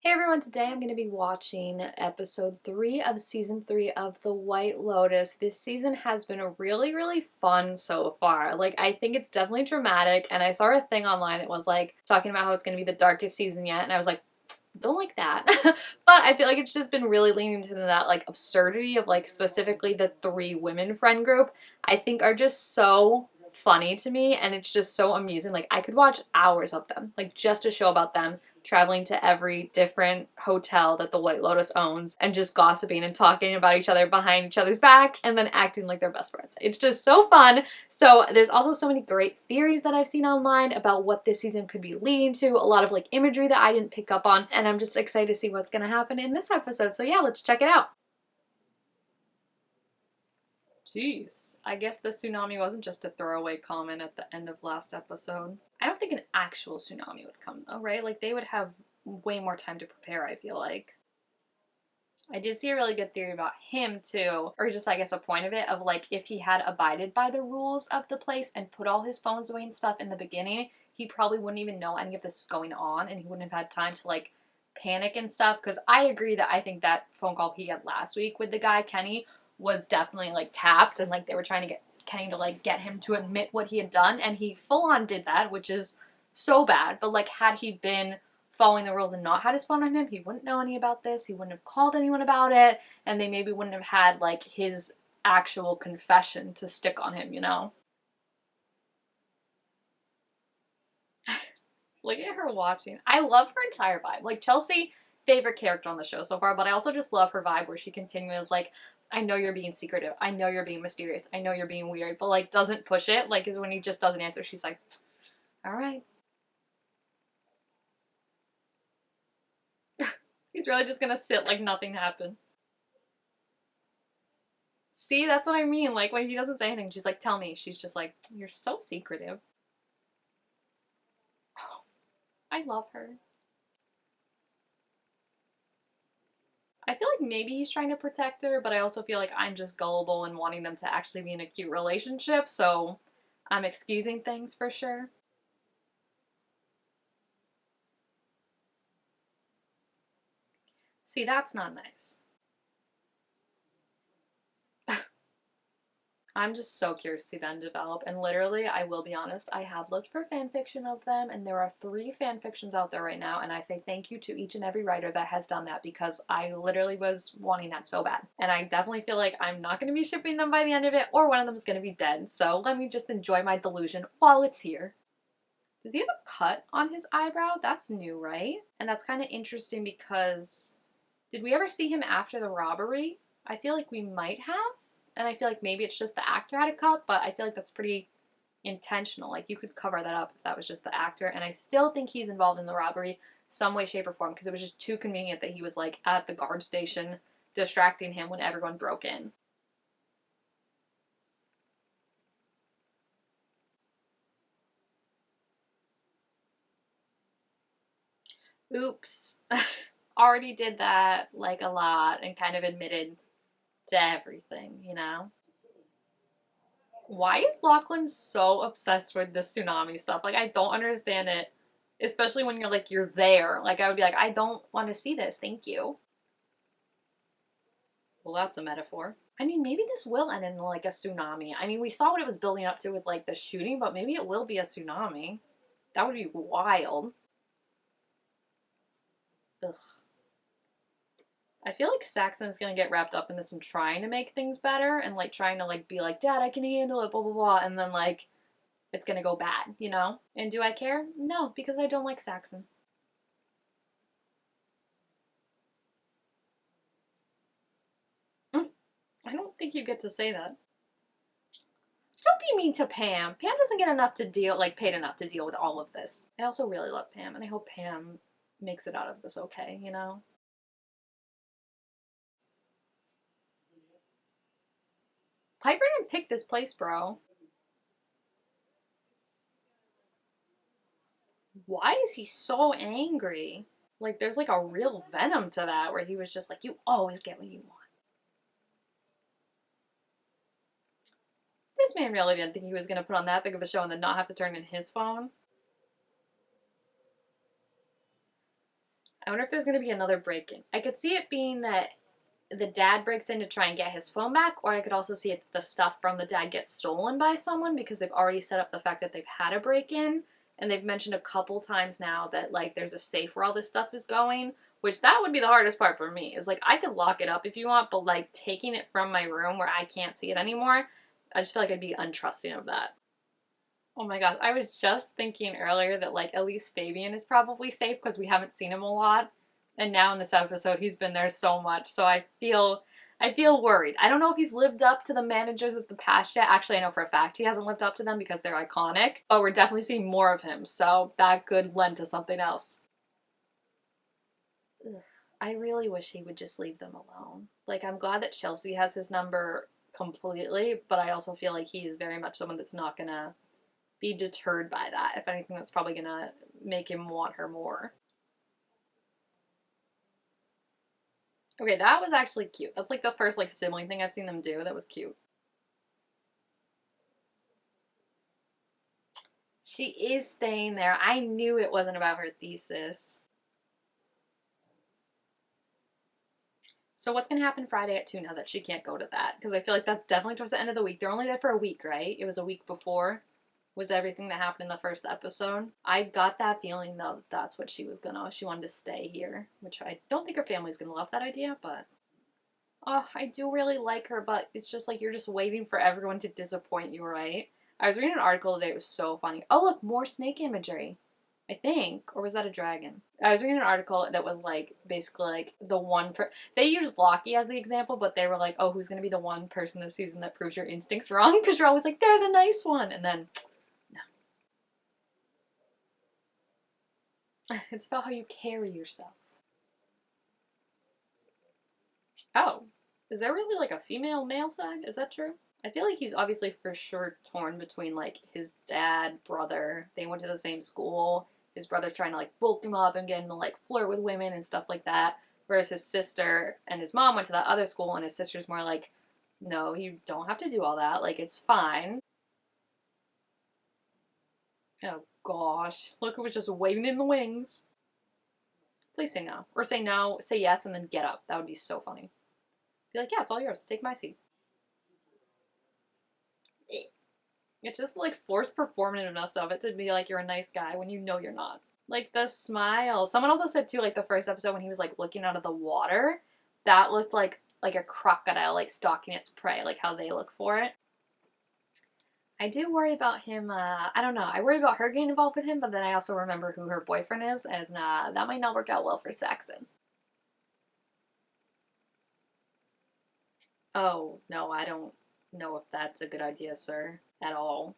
Hey everyone, today I'm going to be watching episode 3 of season 3 of The White Lotus. This season has been a really fun so far. I think it's definitely dramatic, and I saw a thing online that was talking about how it's going to be the darkest season yet, and I was like, don't like that. But I feel like it's just been really leaning into that absurdity of specifically the 3 women friend group. I think are just so funny to me, and it's just so amusing. I could watch hours of them, just a show about them traveling to every different hotel that the White Lotus owns and just gossiping and talking about each other behind each other's back and then acting like they're best friends. It's just so fun. So there's also so many great theories that I've seen online about what this season could be leading to, a lot of imagery that I didn't pick up on, and I'm just excited to see what's going to happen in this episode. So yeah, let's check it out. Jeez. I guess the tsunami wasn't just a throwaway comment at the end of last episode. I don't think an actual tsunami would come though, right? They would have way more time to prepare, I feel like. I did see a really good theory about him too, or just I guess a point of it of if he had abided by the rules of the place and put all his phones away and stuff in the beginning, he probably wouldn't even know any of this is going on and he wouldn't have had time to panic and stuff. Because I agree that I think that phone call he had last week with the guy Kenny was definitely tapped, and they were trying to get Kenny to get him to admit what he had done, and he full on did that, which is so bad. But had he been following the rules and not had his phone on him, he wouldn't know any about this. He wouldn't have called anyone about it, and they maybe wouldn't have had his actual confession to stick on him, you know? Look at her watching. I love her entire vibe. Chelsea, favorite character on the show so far, but I also just love her vibe where she continually is I know you're being secretive. I know you're being mysterious. I know you're being weird, but doesn't push it. When he just doesn't answer, she's like, all right. He's really just gonna sit like nothing happened. See, that's what I mean. When he doesn't say anything, she's like, tell me. She's just like, you're so secretive. Oh, I love her. I feel like maybe he's trying to protect her, but I also feel like I'm just gullible and wanting them to actually be in a cute relationship, so I'm excusing things for sure. See, that's not nice. I'm just so curious to see them develop, and literally, I will be honest, I have looked for fan fiction of them, and there are 3 fan fictions out there right now, and I say thank you to each and every writer that has done that, because I literally was wanting that so bad. And I definitely feel like I'm not going to be shipping them by the end of it, or one of them is going to be dead, so let me just enjoy my delusion while it's here. Does he have a cut on his eyebrow? That's new, right? And that's kind of interesting because did we ever see him after the robbery? I feel like we might have. And I feel like maybe it's just the actor had a cut, but I feel like that's pretty intentional. You could cover that up if that was just the actor. And I still think he's involved in the robbery some way, shape, or form, because it was just too convenient that he was at the guard station distracting him when everyone broke in. Oops. Already did that a lot and kind of admitted to everything, you know? Why is Lachlan so obsessed with the tsunami stuff? I don't understand it. Especially when you're you're there. I would be like, I don't want to see this. Thank you. Well, that's a metaphor. I mean, maybe this will end in a tsunami. I mean, we saw what it was building up to with the shooting, but maybe it will be a tsunami. That would be wild. Ugh. I feel like Saxon is gonna get wrapped up in this and trying to make things better and trying to be like, Dad, I can handle it, blah blah blah, and then it's gonna go bad, you know? And do I care? No, because I don't like Saxon. I don't think you get to say that. Don't be mean to Pam. Pam doesn't get enough to deal, paid enough to deal with all of this. I also really love Pam, and I hope Pam makes it out of this okay, you know? Piper didn't pick this place, bro. Why is he so angry? There's a real venom to that where he was just like, you always get what you want. This man really didn't think he was going to put on that big of a show and then not have to turn in his phone. I wonder if there's going to be another break-in. I could see it being that the dad breaks in to try and get his phone back, or I could also see it the stuff from the dad gets stolen by someone because they've already set up the fact that they've had a break-in, and they've mentioned a couple times now that, like, there's a safe where all this stuff is going, which that would be the hardest part for me, is, like, I could lock it up if you want, but, like, taking it from my room where I can't see it anymore, I just feel like I'd be untrusting of that. Oh my gosh, I was just thinking earlier that, like, at least Fabian is probably safe because we haven't seen him a lot. And now in this episode, he's been there so much, so I feel worried. I don't know if he's lived up to the managers of the past yet. Actually, I know for a fact he hasn't lived up to them because they're iconic, but we're definitely seeing more of him, so that could lend to something else. Ugh, I really wish he would just leave them alone. Like, I'm glad that Chelsea has his number completely, but I also feel like he is very much someone that's not gonna be deterred by that. If anything, that's probably gonna make him want her more. Okay, that was actually cute. That's like the first like sibling thing I've seen them do that was cute. She is staying there. I knew it wasn't about her thesis. So what's gonna happen Friday at 2 now that she can't go to that? Because I feel like that's definitely towards the end of the week. They're only there for a week, right? It was a week before. Was everything that happened in the first episode. I got that feeling though that that's what she was gonna. She wanted to stay here, which I don't think her family's gonna love that idea, but oh, I do really like her, but it's just like you're just waiting for everyone to disappoint you, right? I was reading an article today, it was so funny. Oh, look, more snake imagery. I think, or was that a dragon? I was reading an article that was like basically like the they used Loki as the example, but they were like, oh, who's gonna be the one person this season that proves your instincts wrong? Because you're always like, they're the nice one, and then no. It's about how you carry yourself. Oh, is there really like a female male side? Is that true? I feel like he's obviously for sure torn between like his dad, brother. They went to the same school. His brother's trying to like bulk him up and get him to like flirt with women and stuff like that. Whereas his sister and his mom went to that other school, and his sister's more like, no, you don't have to do all that. Like, it's fine. Oh gosh. Look who was just waiting in the wings. Please say no. Or say no, say yes, and then get up. That would be so funny. Be like, yeah, it's all yours. Take my seat. It's just like forced performativeness of it to be like you're a nice guy when you know you're not. Like the smile. Someone also said too, like the first episode when he was like looking out of the water, that looked like a crocodile like stalking its prey, like how they look for it. I do worry about him. I don't know. I worry about her getting involved with him, but then I also remember who her boyfriend is, and that might not work out well for Saxon. Oh no, I don't know if that's a good idea, sir, at all.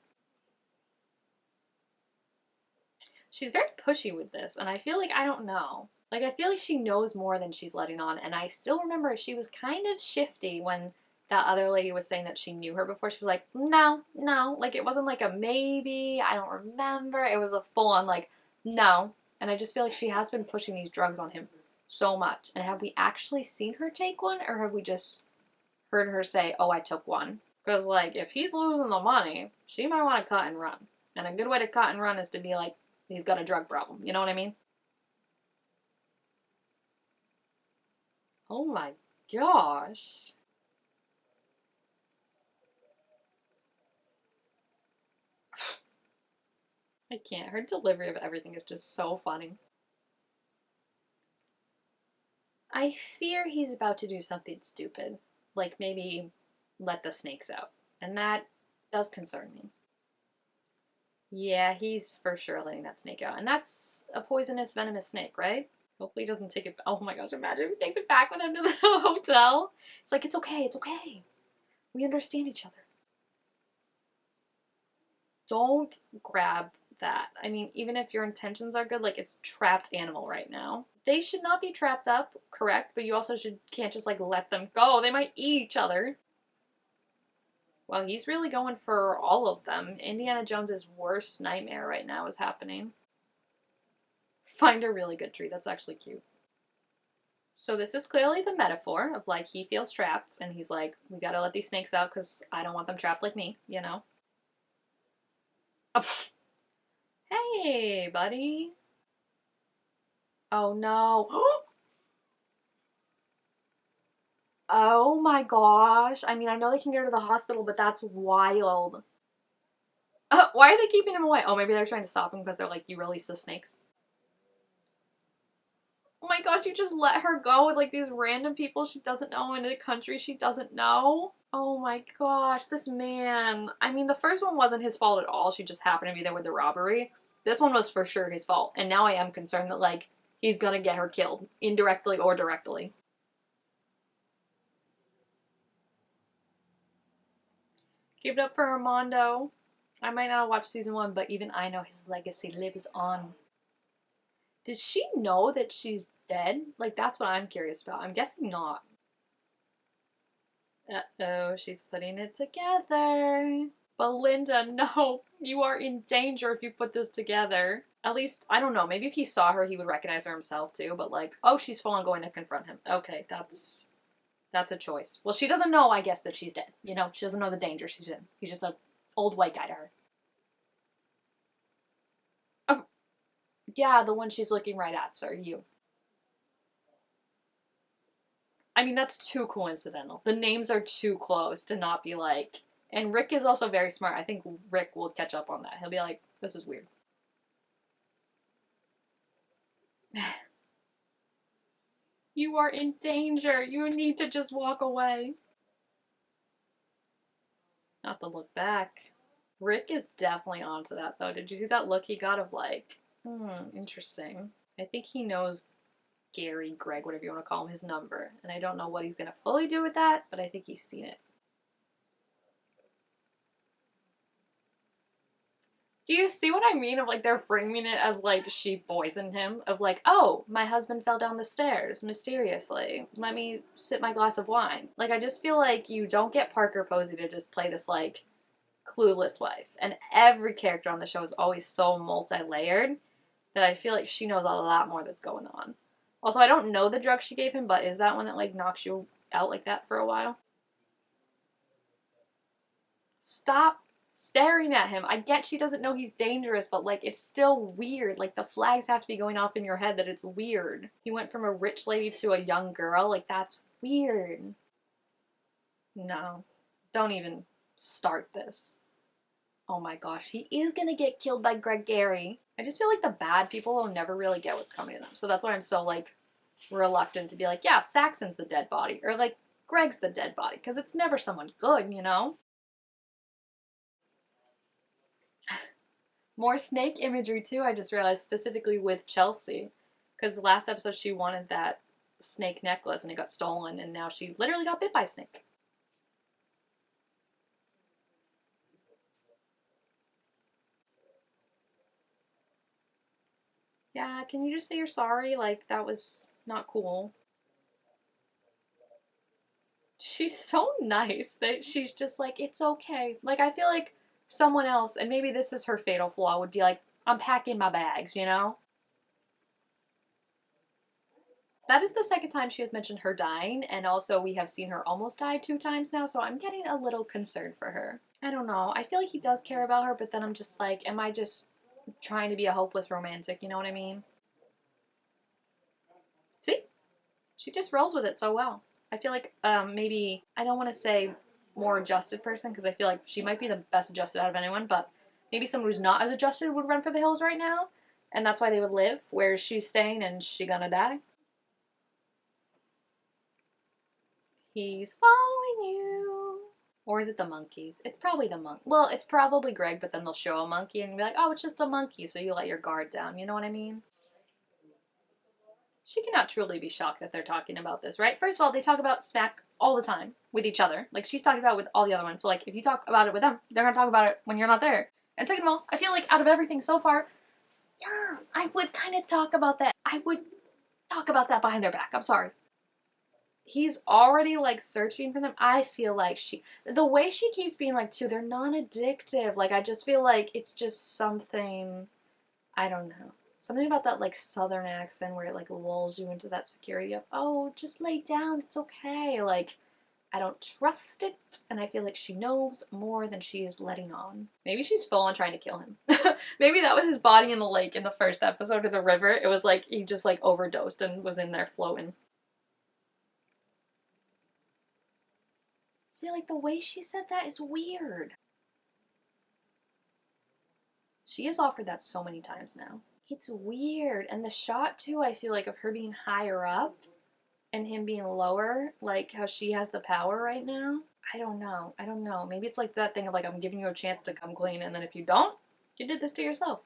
She's very pushy with this, and I feel like I don't know. Like, I feel like she knows more than she's letting on, and I still remember she was kind of shifty when that other lady was saying that she knew her before. She was like, no, no. Like, it wasn't like a maybe, I don't remember. It was a full on, like, no. And I just feel like she has been pushing these drugs on him so much. And have we actually seen her take one, or have we just heard her say, oh, I took one? Because, like, if he's losing the money, she might want to cut and run. And a good way to cut and run is to be like, he's got a drug problem. You know what I mean? Oh my gosh. I can't. Her delivery of everything is just so funny. I fear he's about to do something stupid. Like maybe let the snakes out. And that does concern me. Yeah, he's for sure letting that snake out. And that's a poisonous, venomous snake, right? Hopefully he doesn't take it. Oh my gosh, imagine if he takes it back with him to the hotel. It's like, it's okay, it's okay. We understand each other. Don't grab that. I mean, even if your intentions are good, like it's trapped animal right now. They should not be trapped up, correct? But you also can't just like let them go. They might eat each other. Well, he's really going for all of them. Indiana Jones's worst nightmare right now is happening. Find a really good tree. That's actually cute. So this is clearly the metaphor of like he feels trapped and he's like, we gotta let these snakes out because I don't want them trapped like me, you know? Oh, hey, buddy. Oh no. Oh my gosh. I mean, I know they can get her to the hospital, but that's wild. Why are they keeping him away? Oh, maybe they're trying to stop him because they're like, you release the snakes. Oh my gosh, you just let her go with like these random people she doesn't know in a country she doesn't know? Oh my gosh, this man. I mean, the first one wasn't his fault at all. She just happened to be there with the robbery. This one was for sure his fault. And now I am concerned that like he's gonna get her killed, indirectly or directly. Give it up for Armando. I might not have watched season one, but even I know his legacy lives on. Does she know that she's dead? Like, that's what I'm curious about. I'm guessing not. Uh-oh, she's putting it together. Belinda, no, you are in danger if you put this together. At least, I don't know, maybe if he saw her, he would recognize her himself too, but like, oh, she's full on going to confront him. Okay, that's a choice. Well, she doesn't know, I guess, that she's dead. You know, she doesn't know the danger she's in. He's just an old white guy to her. Oh, yeah, the one she's looking right at, sir, you. I mean, that's too coincidental. The names are too close to not be like. And Rick is also very smart. I think Rick will catch up on that. He'll be like, this is weird. You are in danger. You need to just walk away. Not to look back. Rick is definitely onto that, though. Did you see that look he got of like, interesting. I think he knows Gary, Greg, whatever you want to call him, his number. And I don't know what he's going to fully do with that, but I think he's seen it. Do you see what I mean of like they're framing it as like she poisoned him? Of like, oh, my husband fell down the stairs mysteriously. Let me sip my glass of wine. Like, I just feel like you don't get Parker Posey to just play this like clueless wife. And every character on the show is always so multi layered that I feel like she knows a lot more that's going on. Also, I don't know the drug she gave him, but is that one that like knocks you out like that for a while? Stop staring at him. I get she doesn't know he's dangerous, but like it's still weird. Like the flags have to be going off in your head that it's weird. He went from a rich lady to a young girl. Like that's weird. No. Don't even start this. Oh my gosh, he is gonna get killed by Greg Gary. I just feel like the bad people will never really get what's coming to them. So that's why I'm so like reluctant to be like, yeah, Saxon's the dead body. Or like Greg's the dead body. Because it's never someone good, you know? More snake imagery too, I just realized, specifically with Chelsea. Because the last episode she wanted that snake necklace and it got stolen, and now she literally got bit by a snake. Yeah, can you just say you're sorry? Like, that was not cool. She's so nice that she's just like, it's okay. Like, I feel like someone else, and maybe this is her fatal flaw, would be like, I'm packing my bags, you know? That is the second time she has mentioned her dying, and also we have seen her almost die 2 times now, so I'm getting a little concerned for her. I don't know. I feel like he does care about her, but then I'm just like, am I just trying to be a hopeless romantic? You know what I mean? See? She just rolls with it so well. I feel like maybe, I don't want to say more adjusted person, because I feel like she might be the best adjusted out of anyone, but maybe someone who's not as adjusted would run for the hills right now, and that's why they would live, where she's staying and she gonna die. He's following you. Or is it the monkeys? It's probably the monk. Well, it's probably Greg, but then they'll show a monkey and be like, oh, it's just a monkey, so you let your guard down. You know what I mean? She cannot truly be shocked that they're talking about this, right? First of all, they talk about smack all the time with each other. Like, she's talking about it with all the other ones. So, like, if you talk about it with them, they're going to talk about it when you're not there. And second of all, I feel like out of everything so far, yeah, I would kind of talk about that. I would talk about that behind their back. I'm sorry. He's already like searching for them. I feel like the way she keeps being like, too, they're non-addictive. Like, I just feel like it's just something, I don't know. Something about that like southern accent where it like lulls you into that security of, oh, just lay down, it's okay. Like, I don't trust it, and I feel like she knows more than she is letting on. Maybe she's full on trying to kill him. Maybe that was his body in the lake in the first episode of the river. It was like he just like overdosed and was in there floating. See, like the way she said that is weird. She has offered that so many times now. It's weird. And the shot too, I feel like, of her being higher up and him being lower, like how she has the power right now. I don't know. I don't know. Maybe it's like that thing of like, I'm giving you a chance to come clean, and then if you don't, you did this to yourself.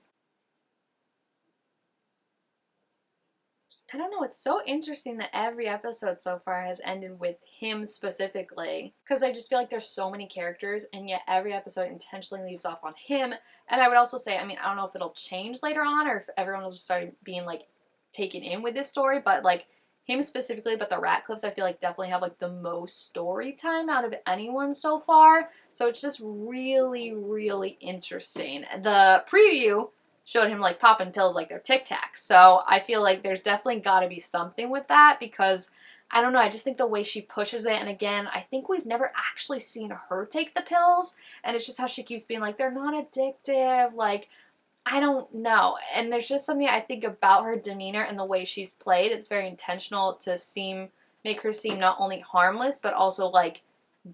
I don't know, it's so interesting that every episode so far has ended with him specifically, because I just feel like there's so many characters, and yet every episode intentionally leaves off on him. And I would also say, I mean, I don't know if it'll change later on, or if everyone will just start being, like, taken in with this story, but, like, him specifically, but the Ratcliffes, I feel like, definitely have, like, the most story time out of anyone so far, so it's just really, really interesting. The preview showed him like popping pills like they're Tic Tacs. So I feel like there's definitely got to be something with that, because I don't know, I just think the way she pushes it, and again, I think we've never actually seen her take the pills, and it's just how she keeps being like, they're not addictive, like, I don't know. And there's just something I think about her demeanor and the way she's played. It's very intentional to make her seem not only harmless, but also like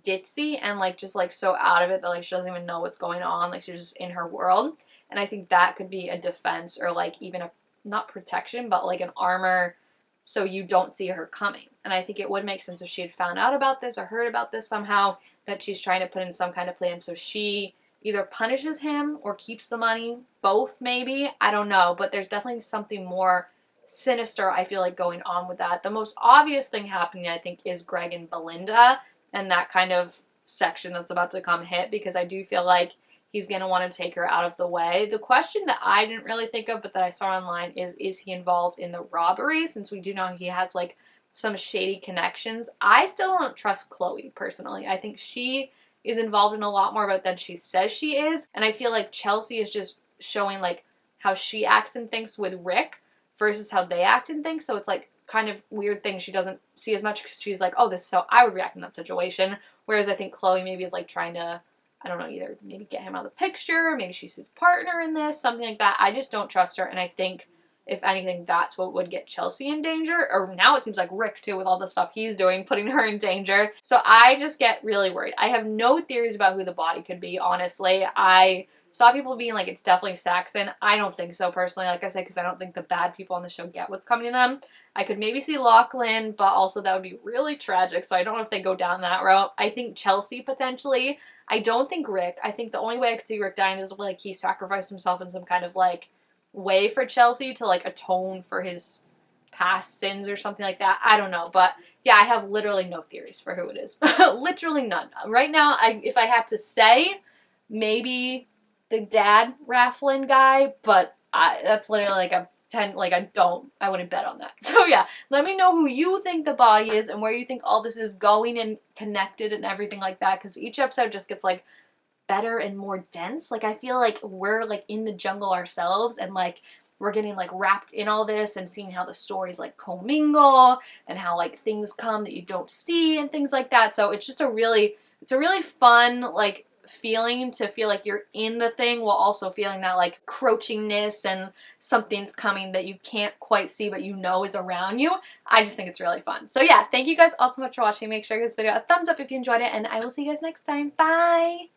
ditzy and like just like so out of it that like she doesn't even know what's going on, like she's just in her world. And I think that could be a defense, or like even a, not protection, but like an armor, so you don't see her coming. And I think it would make sense if she had found out about this or heard about this somehow, that she's trying to put in some kind of plan, so she either punishes him or keeps the money, both maybe, I don't know, but there's definitely something more sinister I feel like going on with that. The most obvious thing happening, I think, is Greg and Belinda and that kind of section that's about to come hit, because I do feel like he's going to want to take her out of the way. The question that I didn't really think of, but that I saw online, is he involved in the robbery, since we do know he has like some shady connections. I still don't trust Chloe personally. I think she is involved in a lot more about than she says she is, and I feel like Chelsea is just showing like how she acts and thinks with Rick versus how they act and think, so it's like kind of weird thing she doesn't see as much, because she's like, oh, this is how I would react in that situation, whereas I think Chloe maybe is like trying to, I don't know, either maybe get him out of the picture, maybe she's his partner in this, something like that. I just don't trust her, and I think if anything, that's what would get Chelsea in danger, or now it seems like Rick too, with all the stuff he's doing, putting her in danger. So I just get really worried. I have no theories about who the body could be, honestly. I saw people being like, it's definitely Saxon. I don't think so, personally, like I said, because I don't think the bad people on the show get what's coming to them. I could maybe see Lachlan, but also that would be really tragic, so I don't know if they go down that route. I think Chelsea, potentially. I don't think Rick. I think the only way I could see Rick dying is like he sacrificed himself in some kind of like way for Chelsea to like atone for his past sins or something like that. I don't know, but yeah, I have literally no theories for who it is. Literally none. Right now, if I had to say, maybe the dad Rafflin guy, but that's literally like a 10, like I wouldn't bet on that. So yeah, let me know who you think the body is and where you think all this is going and connected and everything like that, because each episode just gets like better and more dense. Like I feel like we're like in the jungle ourselves, and like we're getting like wrapped in all this and seeing how the stories like commingle and how like things come that you don't see and things like that. So it's just a really fun like feeling to feel like you're in the thing while also feeling that like crouchingness and something's coming that you can't quite see but you know is around you. I just think it's really fun. So yeah, thank you guys all so much for watching. Make sure you give this video a thumbs up if you enjoyed it, and I will see you guys next time. Bye!